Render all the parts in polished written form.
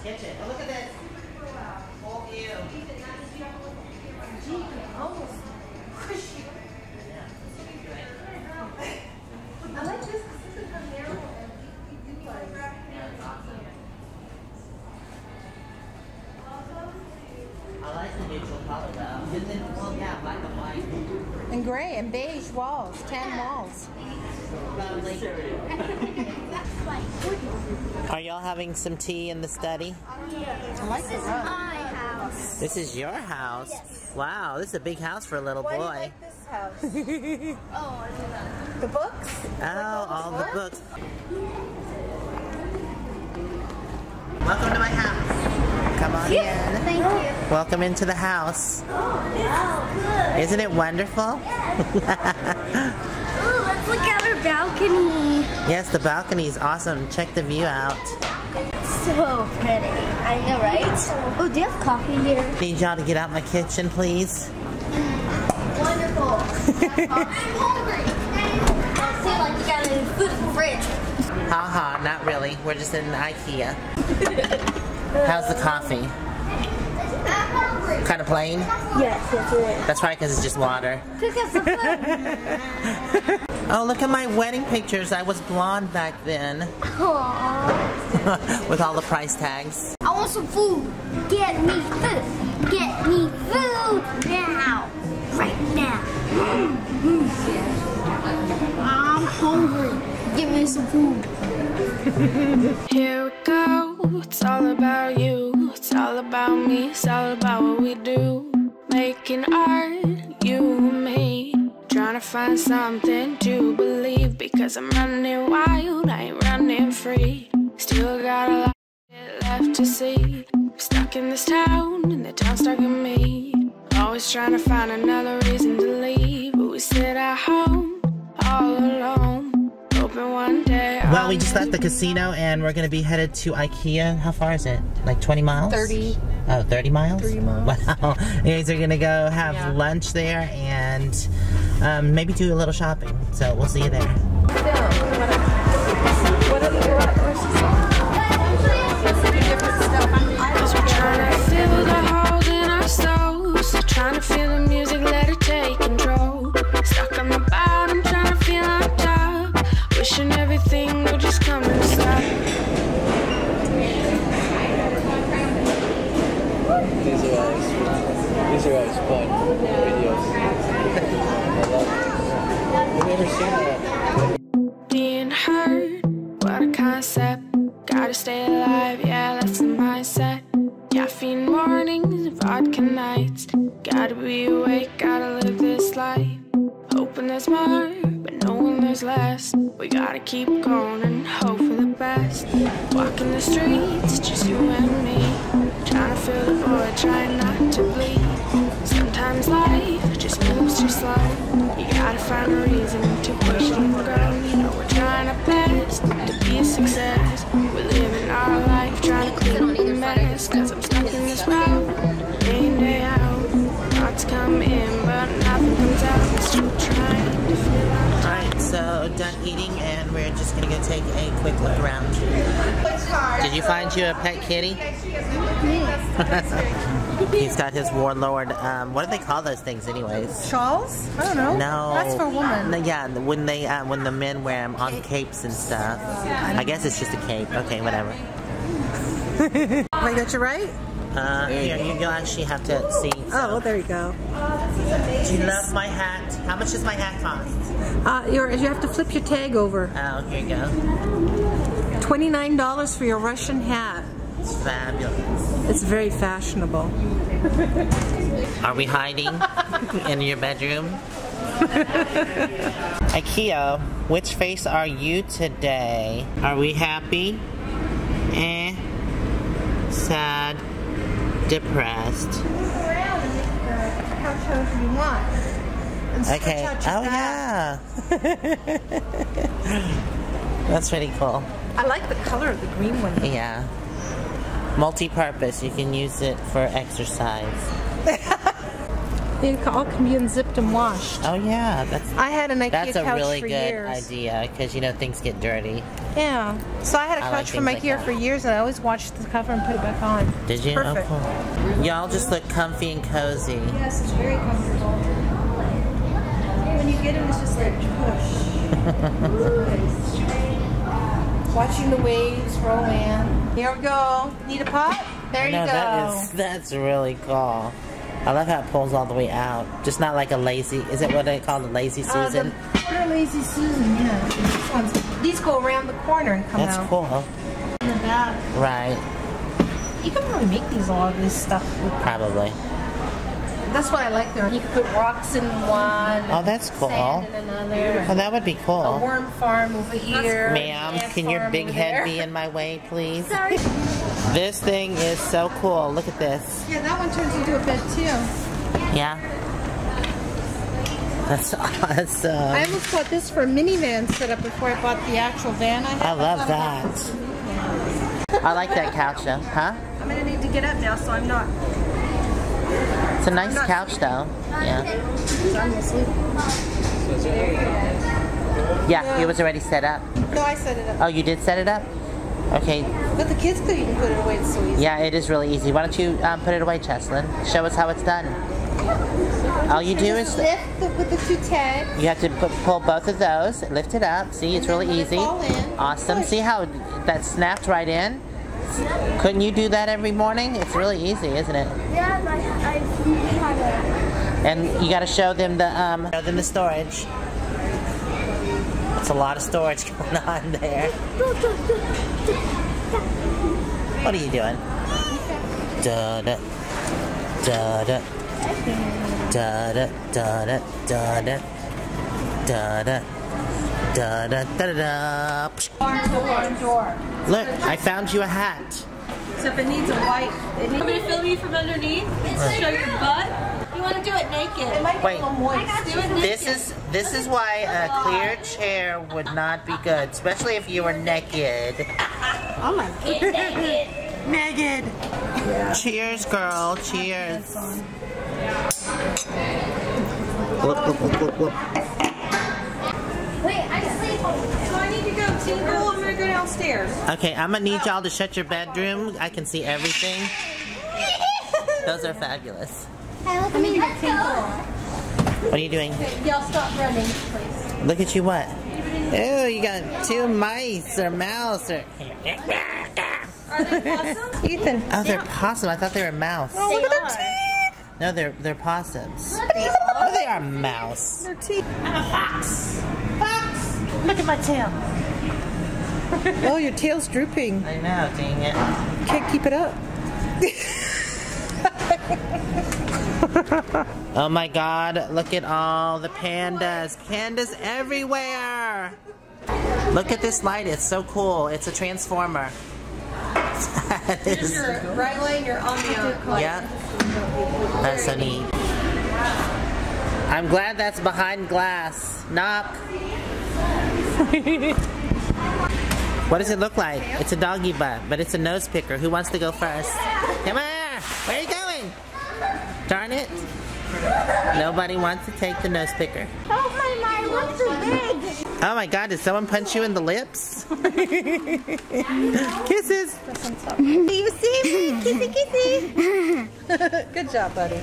kitchen. Oh, look at this. Full view. Almost. I like this. This is how narrow and Yeah, it's awesome. I like the neutral color though. Isn't it? Well, yeah, black and white. and gray and beige walls, tan walls. Are y'all having some tea in the study? I like This is my house. This is your house? Yes. Wow, this is a big house for a little Why boy. do you like this house? Oh, I do that. The books? Oh, all the books. Welcome to my house. Come on in. Thank you. Welcome into the house. Oh, good. Isn't it wonderful? Ooh, let's look at our balcony. Yes, the balcony is awesome. Check the view out. So pretty. I know, right? Oh, do you have coffee here? Need y'all to get out my kitchen, please. Wonderful. I'm hungry. Don't feel like you got any food in the fridge. Haha, not really. We're just in IKEA. How's the coffee? I'm hungry. Kind of plain? Yes, that's it. That's right, because it's just water. Because of food. Oh, look at my wedding pictures. I was blonde back then. Aww. With all the price tags. I want some food. Get me food. Get me food now. Right now. I'm hungry. Give me some food. Here we go, it's all about you, it's all about me, it's all about what we do. Making art, you and me, trying to find something to believe. Because I'm running wild, I ain't running free. Still got a lot left to see. I'm stuck in this town, and the town's stuck in me. Always trying to find another reason to leave, but we sit at home, all alone. One day well, we just left the casino and we're going to be headed to IKEA. How far is it? Like 20 miles? 30. Oh, 30 miles? 30 miles. Wow. You guys are going to go have lunch there and maybe do a little shopping. So we'll see you there. Trying to feel the music, let it take control. Stuck on the bottom, trying to feel on top. Wishing everything would just come and stop. These are always fun videos. I love it. I've never seen that. Being hurt, what a concept. Gotta stay alive, yeah, that's the mindset. Caffeine mornings, vodka nights. Gotta be awake, gotta live this life. Hoping there's more, but knowing there's less. We gotta keep going and hope for the best. Walking the streets, just you and me. Trying to fill the void, trying not to bleed. Sometimes life just moves too slow. You gotta find a reason to push and grow. You know we're trying our best to be a success. We're living our life, trying to clean the mess. Cause I'm stuck in this route, day in, day out. Thoughts come in, but nothing comes out. Still trying to feel out. Alright, so done eating and we're just going to go take a quick look around. Did you find you a pet kitty? He's got his warlord, what do they call those things anyways? Shawls? I don't know. No. That's for women. No, yeah, when they when the men wear them on capes and stuff. I guess it's just a cape. Okay, whatever. Wait, got you right? Here, you actually have to see. So. Oh, well, there you go. Do you love my hat? How much does my hat cost? You have to flip your tag over. Oh, here you go. $29 for your Russian hat. It's fabulous. It's very fashionable. Are we hiding in your bedroom? IKEA, which face are you today? Are we happy? Sad? Depressed? However you want. Okay. Oh yeah. That's pretty cool. I like the color of the green one. Yeah. Multi-purpose. You can use it for exercise. They all can be unzipped and washed. Oh yeah, I had an IKEA that's a couch really for good years. idea because you know things get dirty. Yeah. So I had a I couch like from things like IKEA that. for years, and I always washed the cover and put it back on. Did you? Perfect. Oh, cool. Y'all just look comfy and cozy. Yes, it's very comfortable. When you get in, it's just like push. Watching the waves roll in. Here we go. Need a pot? There you go. That's really cool. I love how it pulls all the way out. Just not like a lazy, is it what they call a lazy Susan? They're lazy Susan, yeah. These ones, these go around the corner and come out. That's cool. In the back. Right. You can probably make these all of this stuff with. Probably. That's what I like there. You can put rocks in one. Oh, that's cool. Sand in another. Oh, that would be cool. A worm farm over here. Ma'am, can your big head be in my way, please? Sorry. This thing is so cool. Look at this. Yeah, that one turns into a bed too. Yeah. That's awesome. I almost bought this for a minivan setup before I bought the actual van I have. I love that. I like that couch though, huh? I'm gonna need to get up now, so I'm not. It's a nice couch though. Yeah. I'm asleep. Yeah, it was already set up. No, I set it up. Oh, you did set it up? Okay. But the kids could even put it away. It's so easy. Yeah, it is really easy. Why don't you put it away, Cheslin? Show us how it's done. All you do is lift with the two tags. you have to pull both of those, lift it up. See, it's really easy. Awesome. See how that snapped right in? Couldn't you do that every morning? It's really easy, isn't it? Yeah, I had it. And you got to show them the storage. It's a lot of storage going on there. What are you doing? Da da da da da da da da da da da da. Da, da, da, da, da. Door. Look, I found you a hat. So if it needs a white, Want me to film you from underneath? Show your butt? You want to do it naked? it might be Wait. a little moist. Do it naked. This is why a clear chair would not be good, especially if you were naked. Oh my god. Naked. Yeah. Cheers, girl. Cheers. Whoop, whoop, whoop, whoop, whoop. Wait, I sleep. So I need to go tingle. I'm going to go downstairs. Okay, I'm gonna need y'all to shut your bedroom. I can see everything. Those are fabulous. I mean, let's go. What are you doing? Y'all stop running, please. Look at you, what? Oh, you got two mice or mouse or... Are they possums? Ethan. Oh, they're possum. I thought they were mouse. Oh, look at their teeth. No, they're possums. Oh, they are mouse. Their teeth. I'm a fox. Fox. Look at my tail. Oh, your tail's drooping. I know, dang it. Can't keep it up. Oh my god, look at all the pandas. Pandas everywhere. Look at this light, it's so cool. It's a transformer. Here's your right lane, your ambient light. Yeah. That's so neat. I'm glad that's behind glass. Knock. What does it look like? It's a doggy butt, but it's a nose picker. Who wants to go first? Come on! Where are you going? Darn it. Nobody wants to take the nose picker. Oh my lips are big. Oh my god, did someone punch you in the lips? Kisses! You see me? Kissy, kissy. Good job, buddy.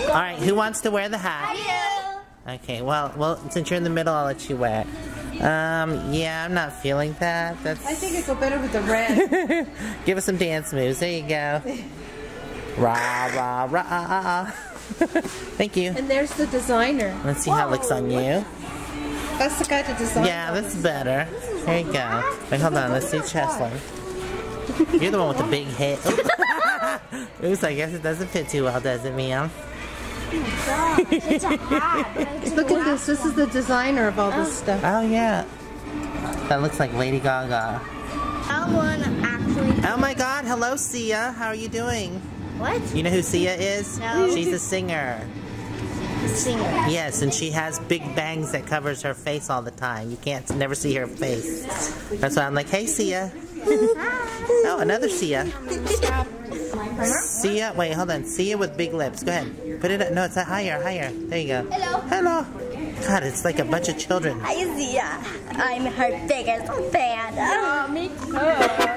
Alright, who wants to wear the hat? You. Okay, well, since you're in the middle, I'll let you wear it. Yeah, I'm not feeling that. I think it'd go better with the red. Give us some dance moves. There you go. Rah, rah, rah. Thank you. And there's the designer. Let's see how it looks on you. That's the guy to design. Yeah, that's better. There you go. Wait, hold on. Let's see Cheslin. You're the one with the big head. Oops, I guess it doesn't fit too well, does it, ma'am? It's a hat. Look at this. This is the designer of all this stuff. Oh, yeah. That looks like Lady Gaga. That one actually. Oh my god, hello Sia. How are you doing? What? You know who Sia is? No. She's a singer. Singer. Yes, and she has big bangs that covers her face all the time. You can't never see her face. That's why I'm like, hey Sia. Oh, another Sia. See ya. Wait, hold on. See ya with big lips. Go ahead. Put it up. No, it's a higher. There you go. Hello. Hello. God, it's like a bunch of children. Hi, Zia. I'm her biggest fan. Oh, me too.